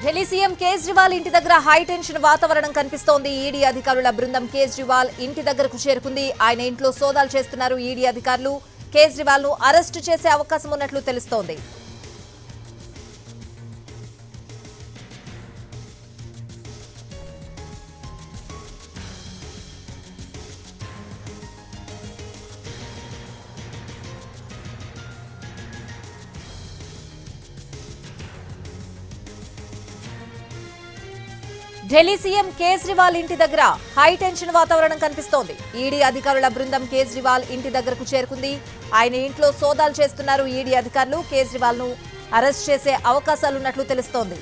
Delhi CM Kejriwal ఇంటి దగ్గర high tension వాతావరణం కనిపిస్తోంది. ఈడీ అధికారుల బృందం కేజ్రీవాల్ ఇంటి దగ్గరకు చేరుకుంది. ఆయన ఇంట్లో సోదాలు చేస్తున్నారు ఈడీ అధికారులు. కేజ్రీవాల్ ను అరెస్టు చేసే అవకాశం ఉన్నట్లు తెలుస్తోంది. ఢిల్లీ సీఎం కేజ్రీవాల్ ఇంటి దగ్గర హై టెన్షన్ వాతావరణం కనిపిస్తోంది. ఈడీ అధికారుల బృందం కేజ్రీవాల్ ఇంటి దగ్గరకు చేరుకుంది. ఆయన ఇంట్లో సోదాలు చేస్తున్నారు ఈడీ అధికారులు. కేజ్రీవాల్ ను అరెస్ట్ చేసే అవకాశాలున్నట్లు తెలుస్తోంది.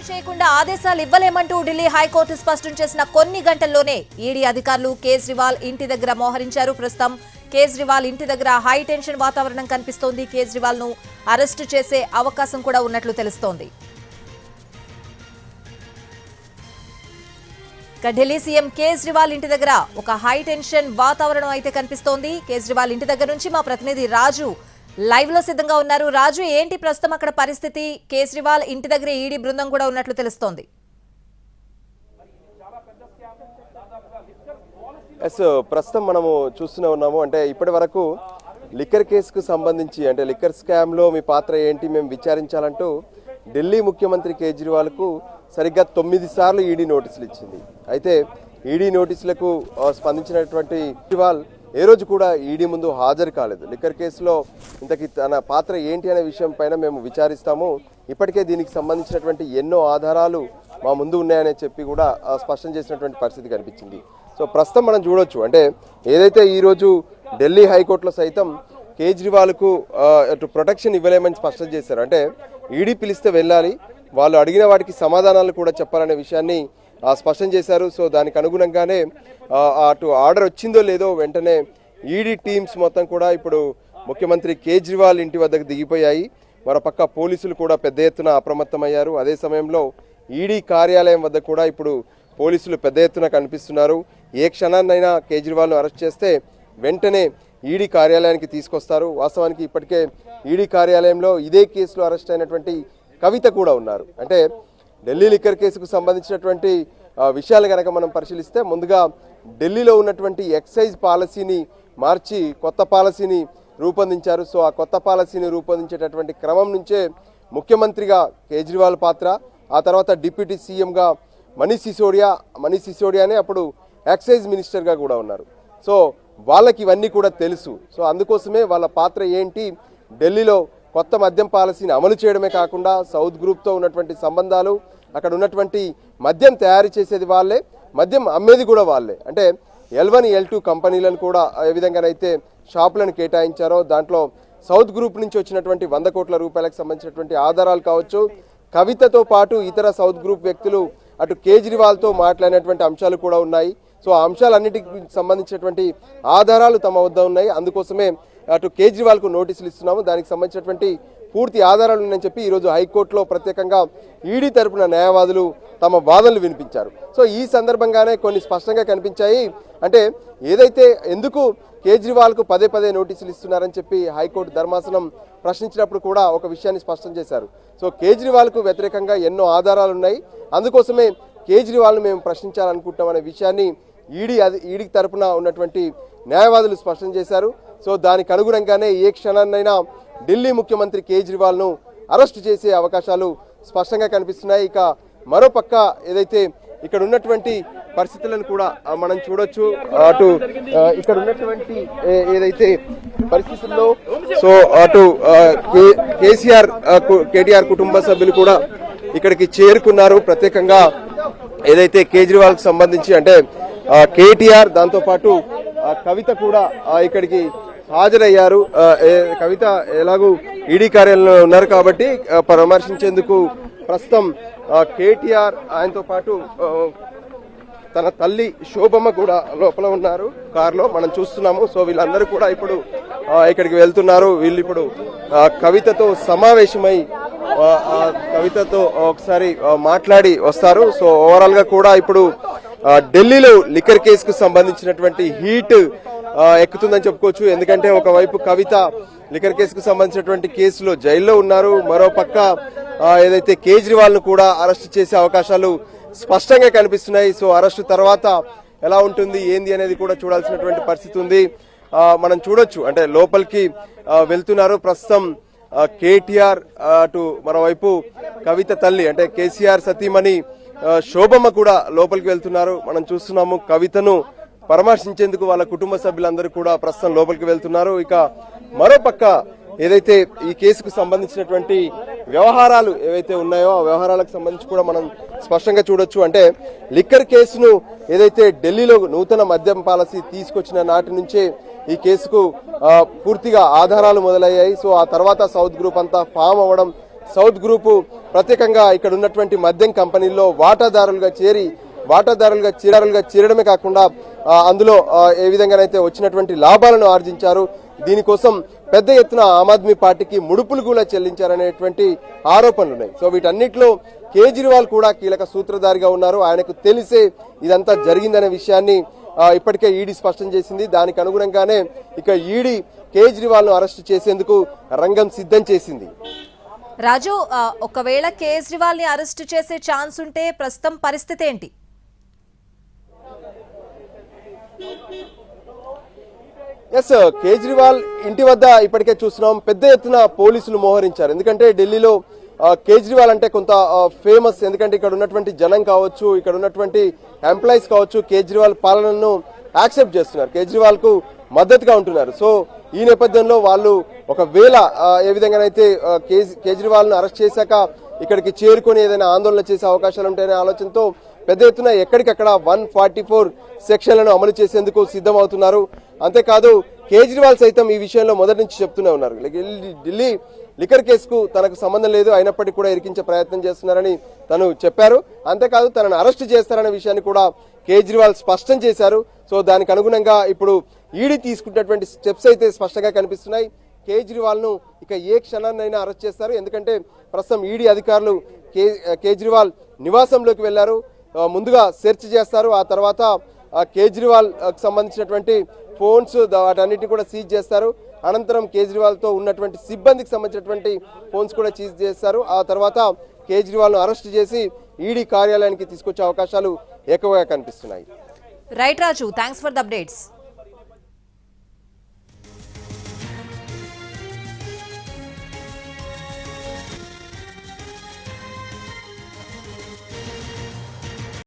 చేయకుండా ఆదేశాలు ఇవ్వలేమంటూ ఢిల్లీ హైకోర్టు స్పష్టం చేసిన కొన్ని గంటల్లోనే ఈడీ అధికారులు కేజ్రీవాల్ ఇంటి దగ్గర మోహరించారు. ప్రస్తుతం కేజ్రీవాల్ ఇంటి దగ్గర హై టెన్షన్ వాతావరణం కనిపిస్తోంది. కేజ్రీవాల్ ను అరెస్టు చేసే అవకాశం కూడా ఉన్నట్లు తెలుస్తోంది. ఢిల్లీ సీఎం కేజ్రీవాల్ ఇంటి దగ్గర ఒక హై టెన్షన్ వాతావరణం అయితే కనిపిస్తోంది. కేజ్రీవాల్ ఇంటి దగ్గర నుంచి మా ప్రతినిధి రాజు లైవ్ లో సిద్ధంగా ఉన్నారు. రాజు, ఏంటి ప్రస్తుతం అక్కడ పరిస్థితి? కేజ్రీవాల్ ఇంటి దగ్గర ఈడీ బృందం కూడా ఉన్నట్లు తెలుస్తోంది. ప్రస్తుతం మనము చూస్తూనే ఉన్నాము. అంటే ఇప్పటి వరకు లిక్కర్ కేసుకు సంబంధించి అంటే లిక్కర్ స్కామ్ లో మీ పాత్ర ఏంటి మేము విచారించాలంటూ ఢిల్లీ ముఖ్యమంత్రి కేజ్రీవాల్ కు సరిగ్గా 9 సార్లు ఈడీ నోటీసులు ఇచ్చింది. అయితే ఈడీ నోటీసులకు స్పందించినటువంటి కేజ్రీవాల్ ఏ రోజు కూడా ఈడీ ముందు హాజరు కాలేదు. లిక్కర్ కేసులో ఇంతకీ తన పాత్ర ఏంటి అనే విషయం పైన మేము విచారిస్తాము, ఇప్పటికే దీనికి సంబంధించినటువంటి ఎన్నో ఆధారాలు మా ముందు ఉన్నాయని చెప్పి కూడా స్పష్టం చేసినటువంటి పరిస్థితి కనిపించింది. సో ప్రస్తుతం మనం చూడొచ్చు, అంటే ఏదైతే ఈరోజు ఢిల్లీ హైకోర్టులో సైతం కేజ్రీవాల్కు ప్రొటెక్షన్ ఇవ్వలేమని స్పష్టం చేశారు. అంటే ఈడీ పిలిస్తే వెళ్ళాలి, వాళ్ళు అడిగిన వాటికి సమాధానాలు కూడా చెప్పాలనే విషయాన్ని స్పష్టం చేశారు. సో దానికి అనుగుణంగానే అటు ఆర్డర్ వచ్చిందో లేదో వెంటనే ఈడీ టీమ్స్ మొత్తం కూడా ఇప్పుడు ముఖ్యమంత్రి కేజ్రీవాల్ ఇంటి వద్దకు దిగిపోయాయి. మరోపక్క పోలీసులు కూడా పెద్ద ఎత్తున అప్రమత్తమయ్యారు. అదే సమయంలో ఈడీ కార్యాలయం వద్ద కూడా ఇప్పుడు పోలీసులు పెద్ద ఎత్తున కనిపిస్తున్నారు. ఏ క్షణాన్నైనా కేజ్రీవాల్ను అరెస్ట్ చేస్తే వెంటనే ఈడీ కార్యాలయానికి తీసుకొస్తారు. వాస్తవానికి ఇప్పటికే ఈడీ కార్యాలయంలో ఇదే కేసులో అరెస్ట్ అయినటువంటి కవిత కూడా ఉన్నారు. అంటే ఢిల్లీ లిక్కర్ కేసుకు సంబంధించినటువంటి విషయాలు కనుక మనం పరిశీలిస్తే ముందుగా ఢిల్లీలో ఉన్నటువంటి ఎక్సైజ్ పాలసీని మార్చి కొత్త పాలసీని రూపొందించారు. సో ఆ కొత్త పాలసీని రూపొందించేటటువంటి క్రమం నుంచే ముఖ్యమంత్రిగా కేజ్రీవాల్ పాత్ర, ఆ తర్వాత డిప్యూటీ సీఎంగా మనీష్ సిసోడియానే అప్పుడు ఎక్సైజ్ మినిస్టర్గా కూడా ఉన్నారు. సో వాళ్ళకి ఇవన్నీ కూడా తెలుసు. సో అందుకోసమే వాళ్ళ పాత్ర ఏంటి, ఢిల్లీలో కొత్త మద్యం పాలసీని అమలు చేయడమే కాకుండా సౌత్ గ్రూప్తో ఉన్నటువంటి సంబంధాలు, అక్కడ ఉన్నటువంటి మద్యం తయారు చేసేది వాళ్ళే, మద్యం అమ్మేది కూడా వాళ్ళే. అంటే L1, L2 కంపెనీలను కూడా ఏ విధంగానైతే షాపులను కేటాయించారో దాంట్లో సౌత్ గ్రూప్ నుంచి వచ్చినటువంటి 100 కోట్ల రూపాయలకు సంబంధించినటువంటి ఆధారాలు కావచ్చు, కవితతో పాటు ఇతర సౌత్ గ్రూప్ వ్యక్తులు అటు కేజ్రీవాల్తో మాట్లాడినటువంటి అంశాలు కూడా ఉన్నాయి. సో ఆ అంశాలన్నిటికి సంబంధించినటువంటి ఆధారాలు తమ వద్ద ఉన్నాయి. అందుకోసమే అటు కేజ్రీవాల్కు నోటీసులు ఇస్తున్నాము. దానికి సంబంధించినటువంటి పూర్తి ఆధారాలు ఉన్నాయని చెప్పి ఈరోజు హైకోర్టులో ప్రత్యేకంగా ఈడీ తరపున న్యాయవాదులు తమ వాదనలు వినిపించారు. సో ఈ సందర్భంగానే కొన్ని స్పష్టంగా కనిపించాయి. అంటే ఏదైతే ఎందుకు కేజ్రీవాల్కు పదే నోటీసులు ఇస్తున్నారని చెప్పి హైకోర్టు ధర్మాసనం ప్రశ్నించినప్పుడు కూడా ఒక విషయాన్ని స్పష్టం చేశారు. సో కేజ్రీవాల్కు వ్యతిరేకంగా ఎన్నో ఆధారాలు ఉన్నాయి, అందుకోసమే కేజ్రీవాల్ను మేము ప్రశ్నించాలనుకుంటున్నామనే విషయాన్ని ఈడీ తరపున ఉన్నటువంటి న్యాయవాదులు స్పష్టం చేశారు. సో దానికి అనుగుణంగానే ఏ క్షణాన్నైనా ఢిల్లీ ముఖ్యమంత్రి కేజ్రీవాల్ను అరెస్టు చేసే అవకాశాలు స్పష్టంగా కనిపిస్తున్నాయి. ఇక మరోపక్క ఏదైతే ఇక్కడ ఉన్నటువంటి పరిస్థితులను కూడా మనం చూడొచ్చు. అటు ఇక్కడ ఉన్నటువంటి ఏదైతే పరిస్థితుల్లో సో అటు కేటీఆర్ కుటుంబ సభ్యులు కూడా ఇక్కడికి చేరుకున్నారు. ప్రత్యేకంగా ఏదైతే కేజ్రీవాల్కి సంబంధించి అంటే కేటీఆర్ దాంతో పాటు కవిత కూడా ఇక్కడికి హాజరయ్యారు. కవిత ఎలాగూ ఈడీ కార్యాలయంలో ఉన్నారు కాబట్టి పరామర్శించేందుకు ప్రస్తుతం కేటీఆర్ ఆయనతో పాటు తన తల్లి శోభమ్మ కూడా లోపల ఉన్నారు కారులో మనం చూస్తున్నాము. సో వీళ్ళందరూ కూడా ఇప్పుడు ఇక్కడికి వెళ్తున్నారు. వీళ్ళు ఇప్పుడు కవితతో సమావేశమై కవితతో ఒకసారి మాట్లాడి వస్తారు. సో ఓవరాల్ గా కూడా ఇప్పుడు ఢిల్లీలో లిక్కర్ కేసుకు సంబంధించినటువంటి హీట్ ఎక్కుతుందని చెప్పుకోవచ్చు. ఎందుకంటే ఒకవైపు కవిత లిక్కర్ కేసుకు సంబంధించినటువంటి కేసులో జైల్లో ఉన్నారు, మరో పక్క ఏదైతే కేజ్రీవాల్ ను కూడా అరెస్ట్ చేసే అవకాశాలు స్పష్టంగా కనిపిస్తున్నాయి. సో అరెస్టు తర్వాత ఎలా ఉంటుంది ఏంది అనేది కూడా చూడాల్సినటువంటి పరిస్థితి ఉంది. మనం చూడొచ్చు, అంటే లోపలికి వెళ్తున్నారు ప్రస్తుతం కేటీఆర్, అటు మరోవైపు కవిత తల్లి అంటే కేసీఆర్ సతీమణి శోభమ్మ కూడా లోపలికి వెళ్తున్నారు. మనం చూస్తున్నాము కవితను పరామర్శించేందుకు వాళ్ళ కుటుంబ సభ్యులందరూ కూడా ప్రస్తుతం లోపలికి వెళ్తున్నారు. ఇక మరోపక్క ఏదైతే ఈ కేసుకు సంబంధించినటువంటి వ్యవహారాలు ఏవైతే ఉన్నాయో ఆ వ్యవహారాలకు సంబంధించి కూడా మనం స్పష్టంగా చూడొచ్చు. అంటే లిక్కర్ కేసును ఏదైతే ఢిల్లీలో నూతన మద్యం పాలసీ తీసుకొచ్చిన నాటి నుంచే ఈ కేసుకు పూర్తిగా ఆధారాలు మొదలయ్యాయి. సో ఆ తర్వాత సౌత్ గ్రూప్ అంతా ఫామ్ అవ్వడం, సౌత్ గ్రూపు ప్రత్యేకంగా ఇక్కడ ఉన్నటువంటి మద్యం కంపెనీల్లో వాటాదారులుగా చేరడమే కాకుండా అందులో ఏ విధంగానైతే వచ్చినటువంటి లాభాలను ఆర్జించారు, దీనికోసం పెద్ద ఎత్తున ఆమ్ ఆద్మీ పార్టీకి ముడుపులు కూడా చెల్లించారనేటువంటి ఆరోపణలు ఉన్నాయి. సో వీటన్నిటిలో కేజ్రీవాల్ కూడా కీలక సూత్రధారిగా ఉన్నారు. ఆయనకు తెలిసే ఇదంతా జరిగిందనే విషయాన్ని ఇప్పటికే ఈడీ స్పష్టం చేసింది. దానికి అనుగుణంగానే ఇక ఈడీ కేజ్రీవాల్ ను అరెస్ట్ చేసేందుకు రంగం సిద్ధం చేసింది. రాజు, ఒకవేళ కేజ్రీవాల్ ని అరెస్ట్ చేసే ఛాన్స్ ఉంటే ప్రస్తుతం పరిస్థితి ఏంటి? ఎస్, కేజ్రీవాల్ ఇంటి వద్ద ఇప్పటికే చూస్తున్నాం పెద్ద ఎత్తున పోలీసులు మోహరించారు. ఎందుకంటే ఢిల్లీలో కేజ్రీవాల్ అంటే కొంత ఫేమస్. ఎందుకంటే ఇక్కడ ఉన్నటువంటి జనం కావచ్చు, ఇక్కడ ఉన్నటువంటి ఎంప్లాయీస్ కావచ్చు కేజ్రీవాల్ పాలనను యాక్సెప్ట్ చేస్తున్నారు, కేజ్రీవాల్ కు మద్దతుగా ఉంటున్నారు. సో ఈ నేపథ్యంలో వాళ్ళు ఒకవేళ ఏ విధంగానైతే కేజ్రీవాల్ ను అరెస్ట్ చేశాక ఇక్కడికి చేరుకొని ఏదైనా ఆందోళన చేసే అవకాశాలు ఉంటాయనే ఆలోచనతో పెద్ద ఎత్తున ఎక్కడికక్కడ 144 సెక్షన్లను అమలు చేసేందుకు సిద్ధమవుతున్నారు. అంతేకాదు కేజ్రీవాల్ సైతం ఈ విషయంలో మొదటి నుంచి చెప్తూనే ఉన్నారు, ఢిల్లీ లిక్కర్ కేసుకు తనకు సంబంధం లేదు, అయినప్పటికీ కూడా ఇరికించే ప్రయత్నం చేస్తున్నారని తను చెప్పారు. అంతేకాదు తనను అరెస్ట్ చేస్తారనే విషయాన్ని కూడా కేజ్రీవాల్ స్పష్టం చేశారు. సో దానికి అనుగుణంగా ఇప్పుడు ఈడీ తీసుకున్నటువంటి స్టెప్స్ అయితే స్పష్టంగా కనిపిస్తున్నాయి. కేజ్రీవాల్ ను ఇక ఏ క్షణాన్నైనా అరెస్ట్ చేస్తారు. ఎందుకంటే ప్రస్తుతం ఈడీ అధికారులు కేజ్రీవాల్ నివాసంలోకి వెళ్లారు. ముందుగా సెర్చ్ చేస్తారు, ఆ తర్వాత కేజ్రీవాల్ సంబంధించినటువంటి ఫోన్స్ వాటన్నిటిని కూడా సీజ్ చేస్తారు. అనంతరం కేజ్రీవాల్ తో ఉన్నటువంటి సిబ్బందికి సంబంధించినటువంటి ఫోన్స్ కూడా సీజ్ చేస్తారు. ఆ తర్వాత కేజ్రీవాల్ ను అరెస్ట్ చేసి ఈడీ కార్యాలయానికి తీసుకొచ్చే అవకాశాలు ఎక్కువగా కనిపిస్తున్నాయి. Right Raju, thanks for the updates.